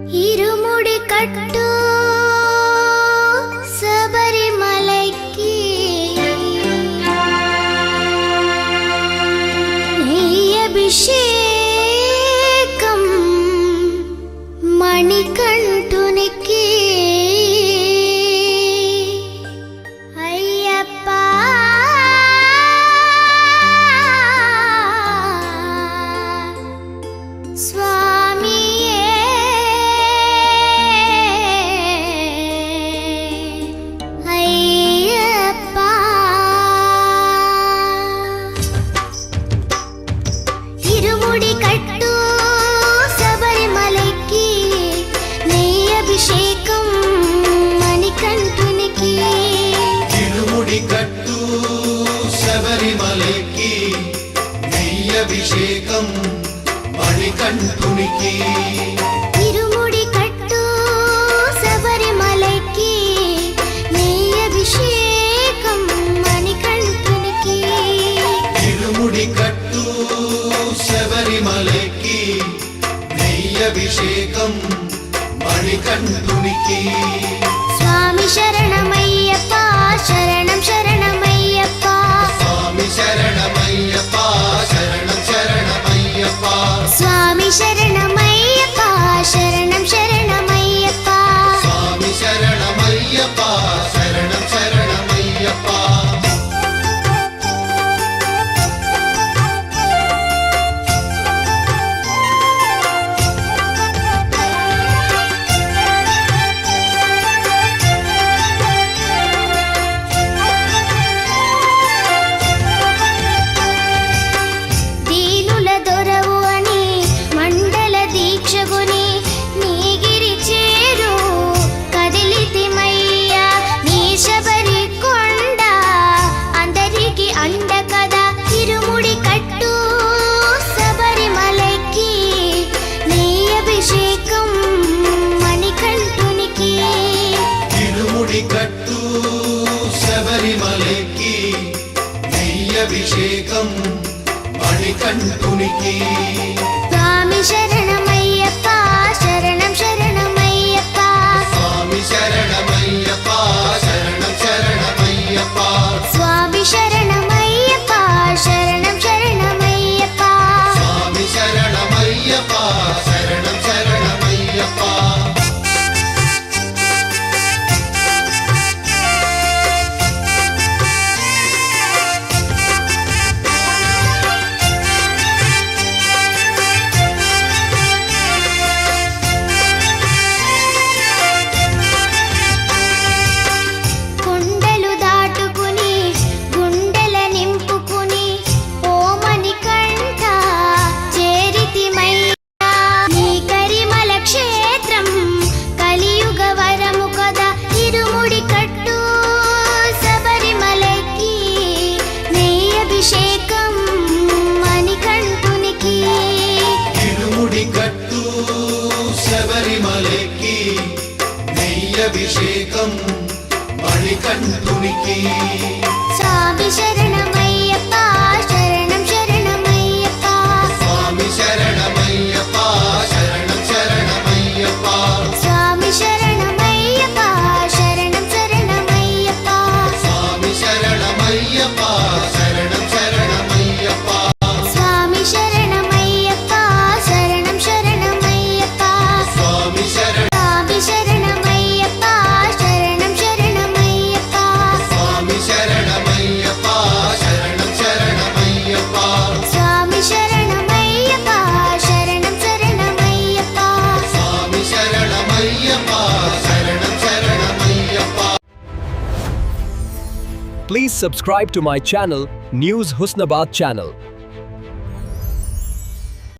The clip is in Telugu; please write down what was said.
ఇరుముడి కట్టు శబరిమలైకి నెయ్యభిషేకం మణికంఠునికి అయ్యప్ప స్వామియే అయ్యప్ప ఇరుముడి కట్టు శబరిమలైకి నెయ్యభిషేకం మణికంఠునికి ఇరుముడి కట్టు శబరిమలైకి నెయ్యభిషేకం మణికంఠునికి ఇరుముడి కట్టు శబరిమలైకి నెయ్యభిషేకం మణికంఠునికి ఇరుముడి కట్టు శబరిమలైకి నెయ్యభిషేకం మణికంఠునికి స్వామి శరణమయ్యప్ప శరణం శరణమయ్యప్ప స్వామి శరణమయ్యప్ప శరణం శరణమయ్యప్ప స్వామి శరణమయ్యప్ప శరణం శరణమయ్యప్ప స్వామి శరణమయ్యప్ప శరణం శరణమయ్యప్ప దీనుల దొరవు అని మండల దీక్షగుని నీగిరి చేరు కదిలితిమయ్యా నీ శబరి కొండ అందరికి అండ కదా ఇరుముడి కట్టు శబరిమలైకి నెయ్యభిషేకం మణికంఠునికి ఇరుముడి కట్టు శబరిమలైకి నెయ్యభిషేకం మణికంఠునికి స్వామి శరణమయ్యప్ప శరణం శరణమయ్యప్ప స్వామి శరణమయ్యప్ప శరణం శరణమయ్యప్ప స్వామి శరణమయ్యప్ప శరణం శరణమయ్యప్ప స్వామి శరణమయ్యప్ప శరణం శరణమయ్యప్ప కొండలు దాటుకుని గుండెల నింపుకుని ఓమని కంఠ చేరితిమయ్యా నీ కరిమల క్షేత్రం కలియుగ వరము కదా ఇరుముడి కట్టు శబరిమలైకి నెయ్యభిషేకం మణికంఠునికి ఇరుముడి కట్టు శబరిమలైకి నెయ్యభిషేకం మణికంఠునికి స్వామి శరణమయ్యప్ప శరణం శరణమయ్యప్ప స్వామి శరణమయ్యప్ప శరణం శరణమయ్యప్ప స్వామి శరణమయ్యప్ప శరణం శరణమయ్యప్ప స్వామి శరణమయ్యప్ప శరణం శరణమయ్యప్ప స్వామి శరణమయ్యప్ప శరణం శరణమయ్యప్ప స్వామి శరణ స్వామి శరణమయ్యప్ప శరణం శరణమయ్యప్ప స్వామి శరణమయ్యప్ప శరణం శరణమయ్యప్ప స్వామి శరణమయ్యప్ప శరణం శరణమయ్యప్ప స్వామి శరణమయ్యప్ప శరణం శరణమయ్యప్ప Please subscribe to my channel, News Husnabad channel.